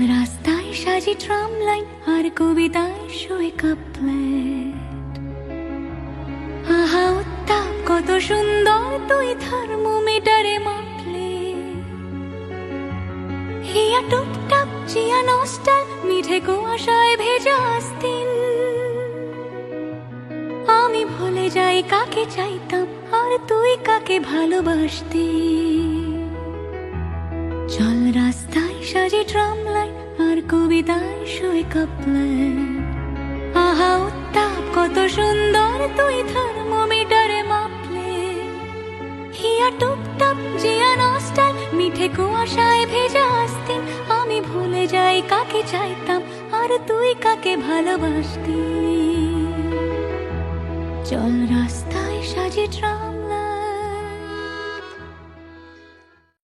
রাস্তায় সাজি tram line আর কবিতায় শোয়ে কাপলেট। আহা উত্তাপ কত সুন্দর তুই থার্মোমিটারে মাপলে। হিয়া টুপটাপ চিয়া নস্টাল মিঠে কুয়াশায় ভেজা আস্তিন। আমি ভুলে যাই কাকে চাইতাম আর তুই কাকে ভালোবাসতি। চল রাস্তায় সাজি ট্রাম লাইন আর কবিতায় শোয়ে কাপলেট। আহা উত্তাপ কত সুন্দর তুই থার্মোমিটারে মাপলে। হিয়া টুপটাপ জিয়া নস্টাল মিঠে কুয়াশায় ভেজা আস্তিন। আমি ভুলে যাই কাকে চাইতাম আর তুই কাকে ভালোবাসতি। চল রাস্তায় সাজি ট্রাম